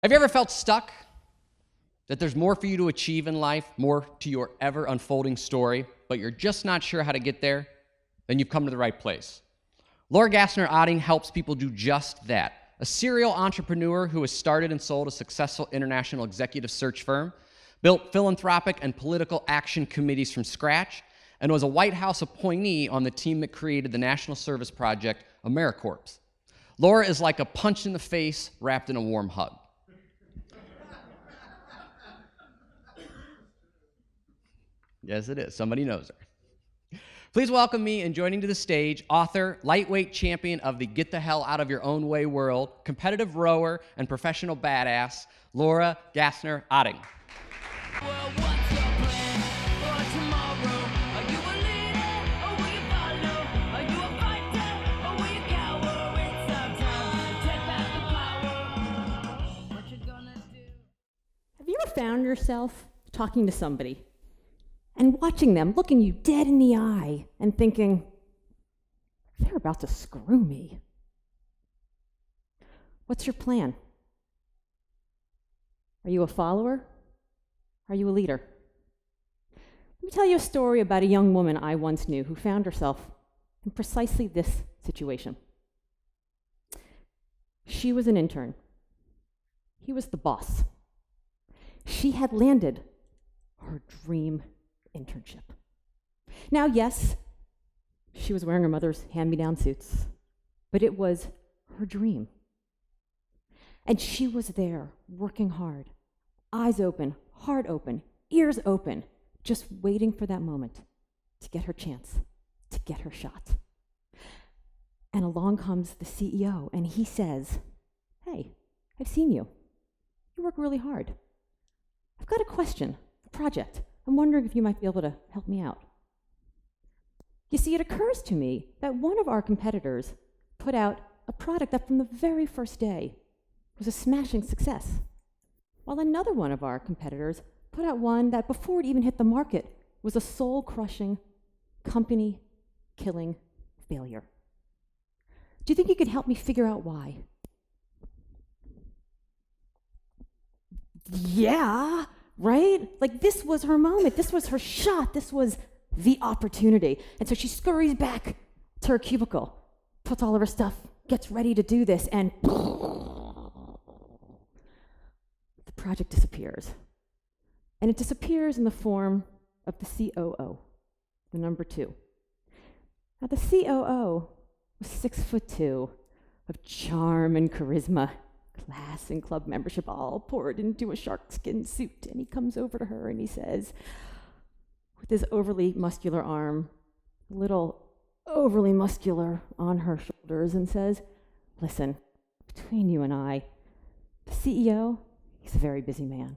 Have you ever felt stuck? That there's more for you to achieve in life, more to your ever unfolding story, but you're just not sure how to get there? Then you've come to the right place. Laura Gassner Otting helps people do just that. A serial entrepreneur who has started and sold a successful international executive search firm, built philanthropic and political action committees from scratch, and was a White House appointee on the team that created the national service project AmeriCorps. Laura is like a punch in the face wrapped in a warm hug. Yes, it is. Somebody knows her. Please welcome me and joining to the stage, author, lightweight champion of the Get the Hell Out of Your Own Way world, competitive rower, and professional badass, Laura Gassner Otting. Have you ever found yourself talking to somebody and watching them, looking you dead in the eye and thinking, they're about to screw me? What's your plan? Are you a follower? Are you a leader? Let me tell you a story about a young woman I once knew who found herself in precisely this situation. She was an intern. He was the boss. She had landed her dream internship. Now, yes, she was wearing her mother's hand-me-down suits, but it was her dream. And she was there, working hard, eyes open, heart open, ears open, just waiting for that moment to get her chance, to get her shot. And along comes the CEO, and he says, "Hey, I've seen you. You work really hard. I've got a question, a project. I'm wondering if you might be able to help me out." You see, it occurs to me that one of our competitors put out a product that from the very first day was a smashing success, while another one of our competitors put out one that before it even hit the market was a soul-crushing, company-killing failure. Do you think you could help me figure out why? Yeah, right? Like, this was her moment. This was her shot. This was the opportunity. And so she scurries back to her cubicle, puts all of her stuff, gets ready to do this, and the project disappears. And it disappears in the form of the COO, the number 2. Now, the COO was 6'2", of charm and charisma, class and club membership all poured into a sharkskin suit. And he comes over to her and he says, with his overly muscular arm, a little overly muscular on her shoulders, and says, "Listen, between you and I, the CEO, he's a very busy man.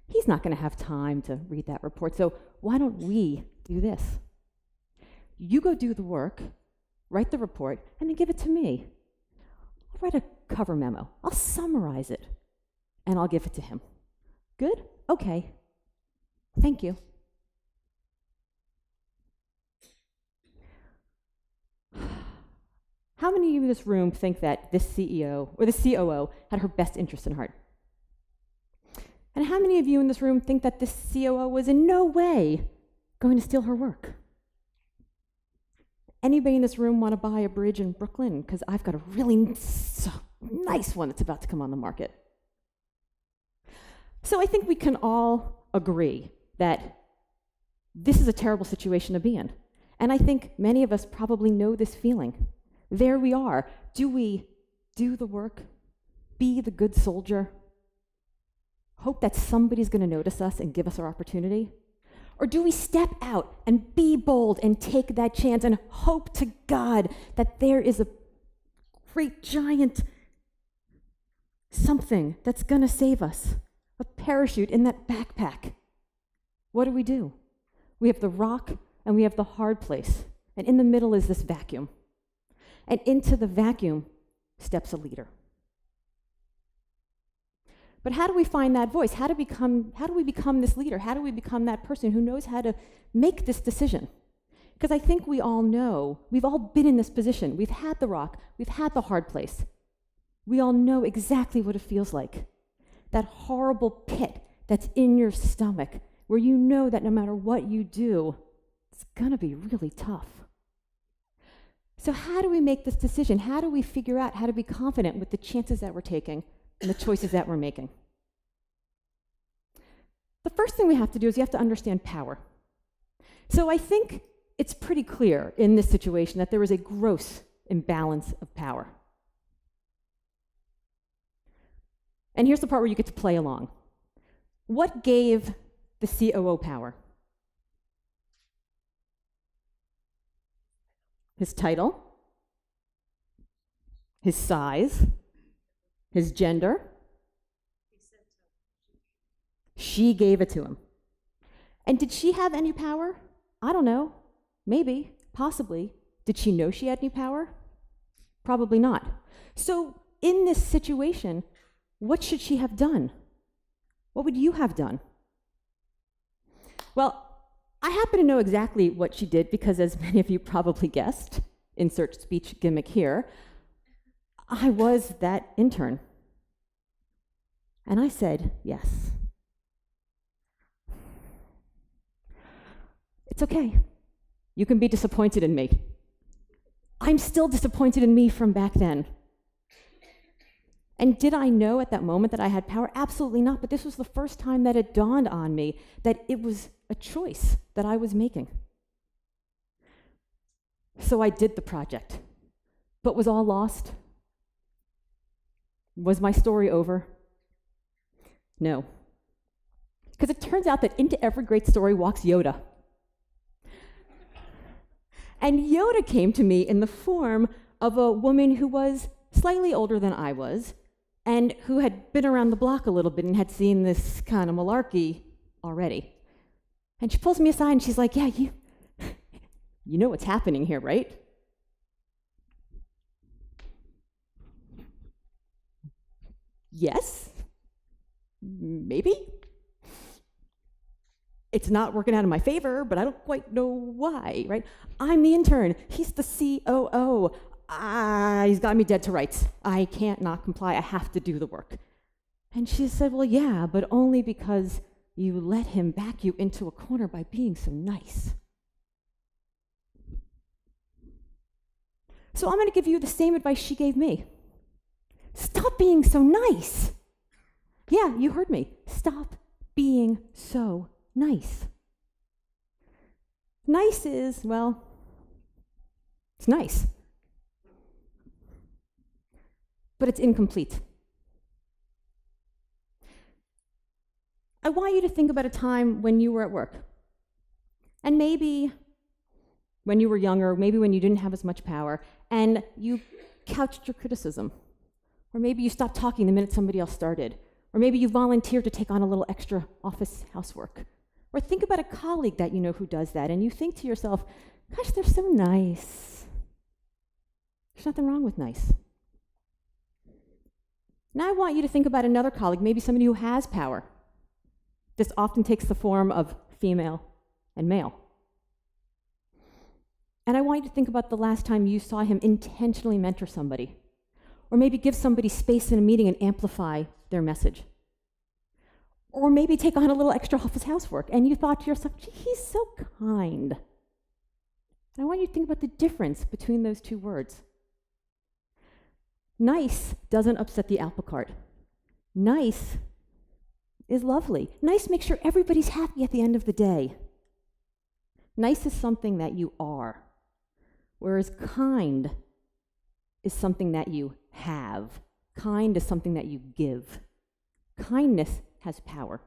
He's not going to have time to read that report, so why don't we do this? You go do the work, write the report, and then give it to me. I'll write a cover memo. I'll summarize it, and I'll give it to him. Good? Okay. Thank you." How many of you in this room think that this CEO or the COO had her best interest in heart? And how many of you in this room think that this COO was in no way going to steal her work? Anybody in this room want to buy a bridge in Brooklyn? Because I've got a really nice one that's about to come on the market. So I think we can all agree that this is a terrible situation to be in. And I think many of us probably know this feeling. There we are. Do we do the work, be the good soldier, hope that somebody's going to notice us and give us our opportunity? Or do we step out and be bold and take that chance and hope to God that there is a great giant something that's going to save us, a parachute in that backpack? What do? We have the rock and we have the hard place, and in the middle is this vacuum. And into the vacuum steps a leader. But how do we find that voice? How do we become this leader? How do we become that person who knows how to make this decision? Because I think we all know, we've all been in this position. We've had the rock, we've had the hard place. We all know exactly what it feels like. that horrible pit that's in your stomach where you know that no matter what you do, it's gonna be really tough. So how do we make this decision? How do we figure out how to be confident with the chances that we're taking and the choices that we're making? The first thing we have to do is you have to understand power. So I think it's pretty clear in this situation that there is a gross imbalance of power. And here's the part where you get to play along. What gave the COO power? His title, his size, his gender. She gave it to him. And did she have any power? I don't know. Maybe, possibly. Did she know she had any power? Probably not. So in this situation, what should she have done? What would you have done? Well, I happen to know exactly what she did because, as many of you probably guessed, insert speech gimmick here, I was that intern. And I said yes. It's okay. You can be disappointed in me. I'm still disappointed in me from back then. And did I know at that moment that I had power? Absolutely not, but this was the first time that it dawned on me that it was a choice that I was making. So I did the project, but was all lost? Was my story over? No. Because it turns out that into every great story walks Yoda. And Yoda came to me in the form of a woman who was slightly older than I was, and who had been around the block a little bit and had seen this kind of malarkey already. And she pulls me aside and she's like, yeah, you know what's happening here, right? Yes, maybe. It's not working out in my favor, but I don't quite know why, right? I'm the intern, he's the COO. He's got me dead to rights. I can't not comply, I have to do the work. And she said, well, yeah, but only because you let him back you into a corner by being so nice. So I'm gonna give you the same advice she gave me. Stop being so nice. Yeah, you heard me. Stop being so nice. Nice is, well, it's nice. But it's incomplete. I want you to think about a time when you were at work. And maybe when you were younger, maybe when you didn't have as much power, and you couched your criticism. Or maybe you stopped talking the minute somebody else started. Or maybe you volunteered to take on a little extra office housework. Or think about a colleague that you know who does that, and you think to yourself, gosh, they're so nice. There's nothing wrong with nice. Now I want you to think about another colleague, maybe somebody who has power. This often takes the form of female and male. And I want you to think about the last time you saw him intentionally mentor somebody, or maybe give somebody space in a meeting and amplify their message. Or maybe take on a little extra office housework, and you thought to yourself, gee, he's so kind. And I want you to think about the difference between those two words. Nice doesn't upset the apple cart. Nice is lovely. Nice makes sure everybody's happy at the end of the day. Nice is something that you are, whereas kind is something that you have. Kind is something that you give. Kindness has power.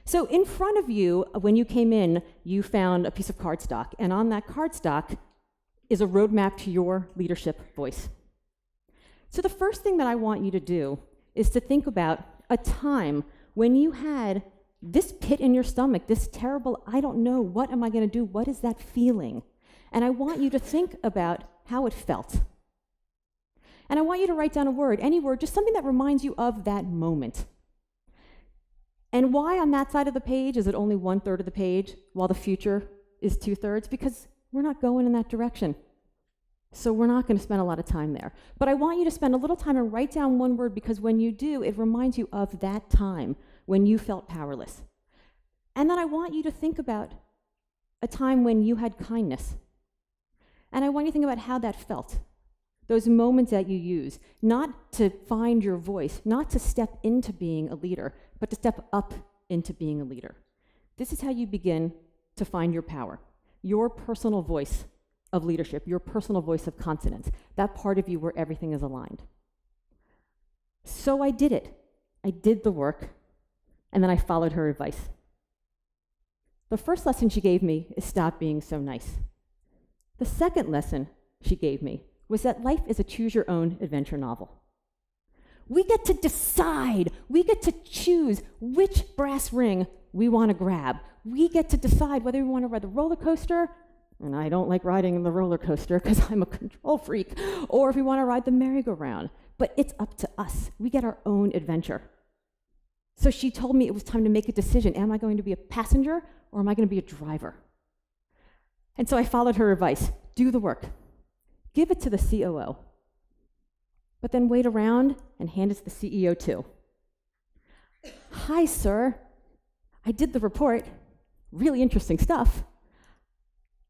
So in front of you, when you came in, you found a piece of cardstock, and on that cardstock is a roadmap to your leadership voice. So the first thing that I want you to do is to think about a time when you had this pit in your stomach, this terrible, I don't know, what am I going to do? What is that feeling? And I want you to think about how it felt. And I want you to write down a word, any word, just something that reminds you of that moment. And why on that side of the page is it only 1/3 of the page while the future is 2/3? Because we're not going in that direction. So we're not going to spend a lot of time there. But I want you to spend a little time and write down one word, because when you do, it reminds you of that time when you felt powerless. And then I want you to think about a time when you had kindness. And I want you to think about how that felt. Those moments that you use, not to find your voice, not to step into being a leader, but to step up into being a leader. This is how you begin to find your power, your personal voice of leadership, your personal voice of consonance, that part of you where everything is aligned. So I did it. I did the work, and then I followed her advice. The first lesson she gave me is stop being so nice. The second lesson she gave me was that life is a choose-your-own adventure novel. We get to decide, we get to choose which brass ring we want to grab. We get to decide whether we want to ride the roller coaster, and I don't like riding the roller coaster because I'm a control freak, or if we want to ride the merry-go-round. But it's up to us. We get our own adventure. So she told me it was time to make a decision. Am I going to be a passenger, or am I going to be a driver? And so I followed her advice. Do the work. Give it to the COO. But then wait around and hand it to the CEO too. Hi, sir. I did the report. Really interesting stuff.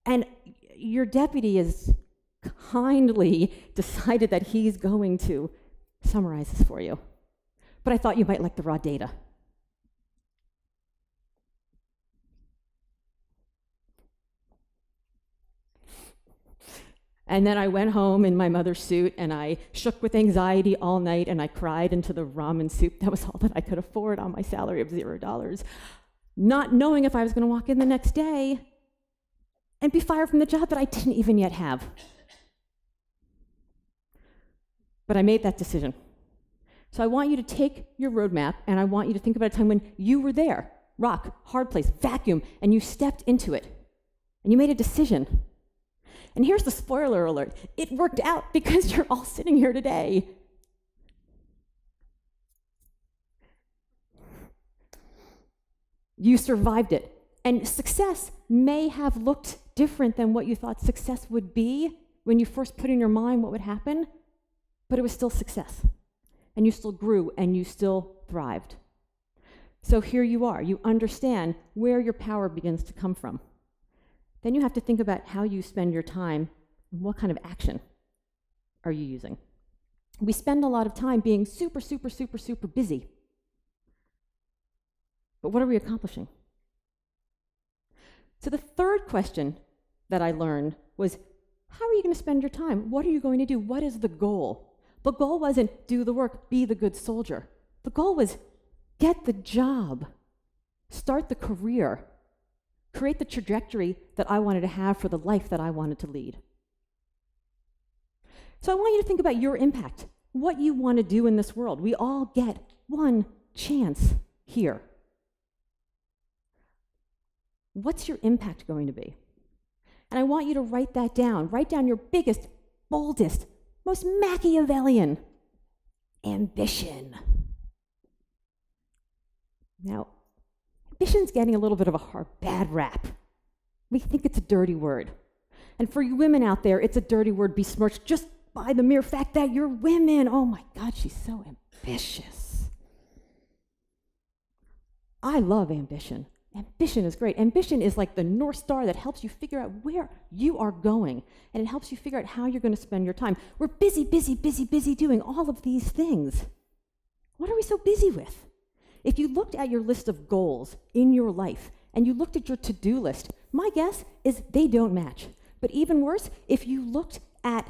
And your deputy has kindly decided that he's going to summarize this for you. But I thought you might like the raw data. And then I went home in my mother's suit, and I shook with anxiety all night, and I cried into the ramen soup. That was all that I could afford on my salary of $0, not knowing if I was going to walk in the next day and be fired from the job that I didn't even yet have. But I made that decision. So I want you to take your roadmap, and I want you to think about a time when you were there, rock, hard place, vacuum, and you stepped into it, and you made a decision. And here's the spoiler alert. It worked out because you're all sitting here today. You survived it. And success may have looked different than what you thought success would be when you first put in your mind what would happen, but it was still success. And you still grew, and you still thrived. So here you are. You understand where your power begins to come from. Then you have to think about how you spend your time and what kind of action are you using. We spend a lot of time being super, super, super, super busy. But what are we accomplishing? So the third question that I learned was, how are you going to spend your time? What are you going to do? What is the goal? The goal wasn't do the work, be the good soldier. The goal was get the job, start the career, create the trajectory that I wanted to have for the life that I wanted to lead. So I want you to think about your impact, what you want to do in this world. We all get one chance here. What's your impact going to be? And I want you to write that down. Write down your biggest, boldest, most Machiavellian ambition. Now, ambition's getting a little bit of a bad rap. We think it's a dirty word. And for you women out there, it's a dirty word besmirched just by the mere fact that you're women. Oh my God, she's so ambitious. I love ambition. Ambition is great. Ambition is like the North Star that helps you figure out where you are going, and it helps you figure out how you're going to spend your time. We're busy, busy, busy, busy doing all of these things. What are we so busy with? If you looked at your list of goals in your life and you looked at your to-do list, my guess is they don't match. But even worse, if you looked at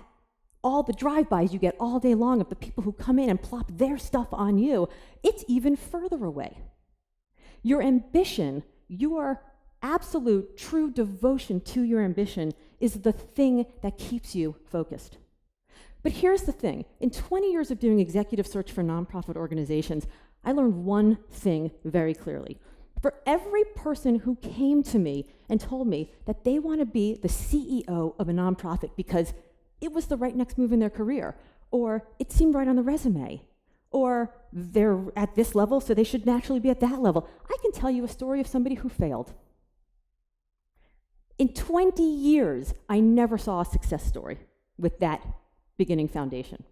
all the drive-bys you get all day long of the people who come in and plop their stuff on you, it's even further away. Your ambition, your absolute true devotion to your ambition is the thing that keeps you focused. But here's the thing. In 20 years of doing executive search for nonprofit organizations, I learned one thing very clearly. For every person who came to me and told me that they want to be the CEO of a nonprofit because it was the right next move in their career, or it seemed right on the resume, or they're at this level, so they should naturally be at that level, I can tell you a story of somebody who failed. In 20 years, I never saw a success story with that beginning foundation.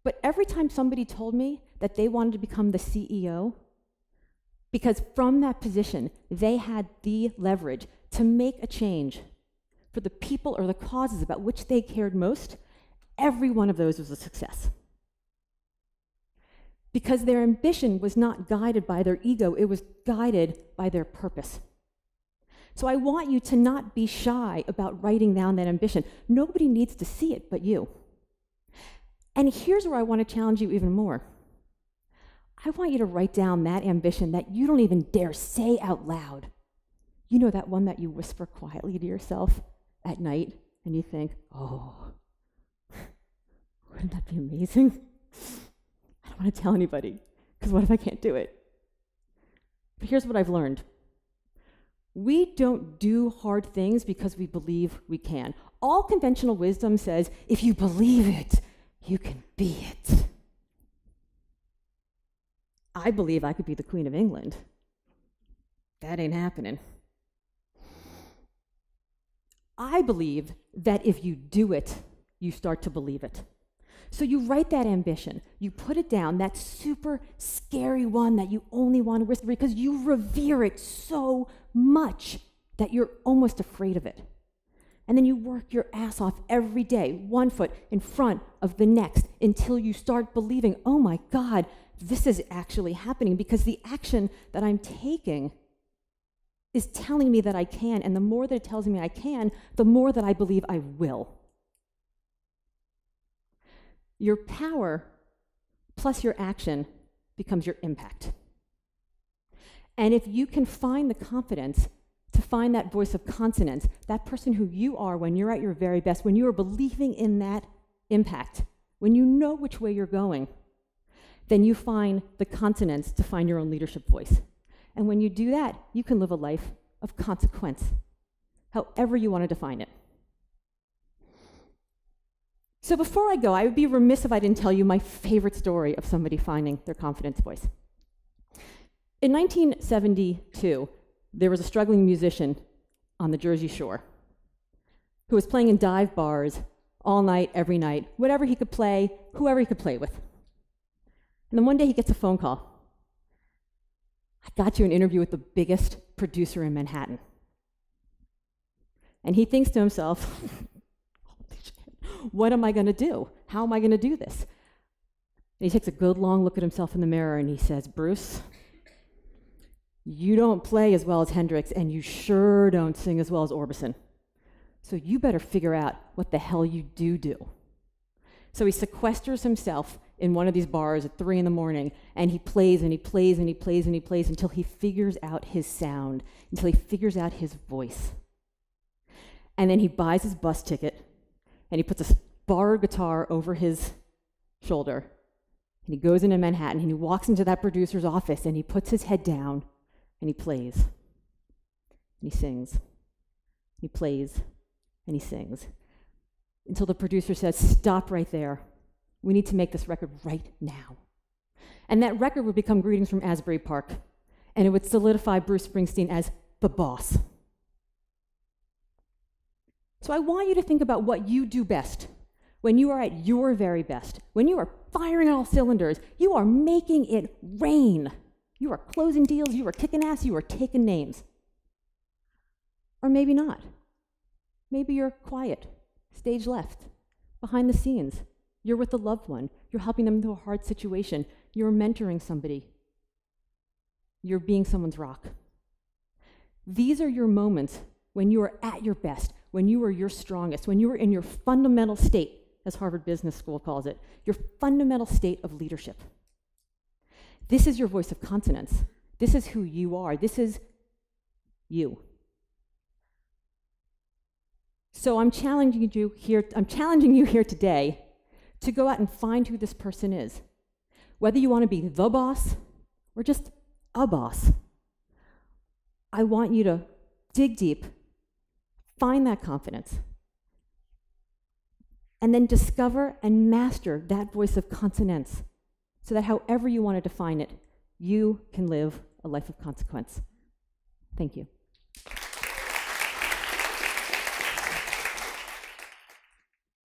But every time somebody told me that they wanted to become the CEO, because from that position, they had the leverage to make a change for the people or the causes about which they cared most, every one of those was a success. Because their ambition was not guided by their ego, it was guided by their purpose. So I want you to not be shy about writing down that ambition. Nobody needs to see it but you. And here's where I want to challenge you even more. I want you to write down that ambition that you don't even dare say out loud. You know, that one that you whisper quietly to yourself at night and you think, oh, wouldn't that be amazing? I don't want to tell anybody, because what if I can't do it? But here's what I've learned. We don't do hard things because we believe we can. All conventional wisdom says, if you believe it, you can be it. I believe I could be the Queen of England. That ain't happening. I believe that if you do it, you start to believe it. So you write that ambition, you put it down, that super scary one that you only want to whisper because you revere it so much that you're almost afraid of it. And then you work your ass off every day, one foot in front of the next, until you start believing, oh my God, this is actually happening, because the action that I'm taking is telling me that I can, and the more that it tells me I can, the more that I believe I will. Your power plus your action becomes your impact. And if you can find the confidence to find that voice of consonance, that person who you are when you're at your very best, when you are believing in that impact, when you know which way you're going, then you find the consonance to find your own leadership voice. And when you do that, you can live a life of consequence, however you want to define it. So before I go, I would be remiss if I didn't tell you my favorite story of somebody finding their confidence voice. In 1972, there was a struggling musician on the Jersey Shore who was playing in dive bars all night, every night, whatever he could play, whoever he could play with. And then one day he gets a phone call. I got you an interview with the biggest producer in Manhattan. And he thinks to himself, what am I going to do? How am I going to do this? And he takes a good long look at himself in the mirror and he says, Bruce, you don't play as well as Hendrix, and you sure don't sing as well as Orbison. So you better figure out what the hell you do. So he sequesters himself in one of these bars at 3 a.m, and he plays and he plays and he plays and he plays until he figures out his sound, until he figures out his voice. And then he buys his bus ticket, and he puts a borrowed guitar over his shoulder, and he goes into Manhattan, and he walks into that producer's office, and he puts his head down, and he plays, and he sings, and he plays, and he sings, until the producer says, stop right there. We need to make this record right now. And that record would become Greetings from Asbury Park, and it would solidify Bruce Springsteen as the boss. So I want you to think about what you do best. When you are at your very best, when you are firing on all cylinders, you are making it rain. You are closing deals, you are kicking ass, you are taking names. Or maybe not. Maybe you're quiet, stage left, behind the scenes. You're with a loved one. You're helping them through a hard situation. You're mentoring somebody. You're being someone's rock. These are your moments when you are at your best, when you are your strongest, when you are in your fundamental state, as Harvard Business School calls it, your fundamental state of leadership. This is your voice of consonance. This is who you are. This is you. So I'm challenging you here today to go out and find who this person is. Whether you want to be the boss or just a boss, I want you to dig deep, find that confidence, and then discover and master that voice of consonance so that however you want to define it, you can live a life of consequence. Thank you.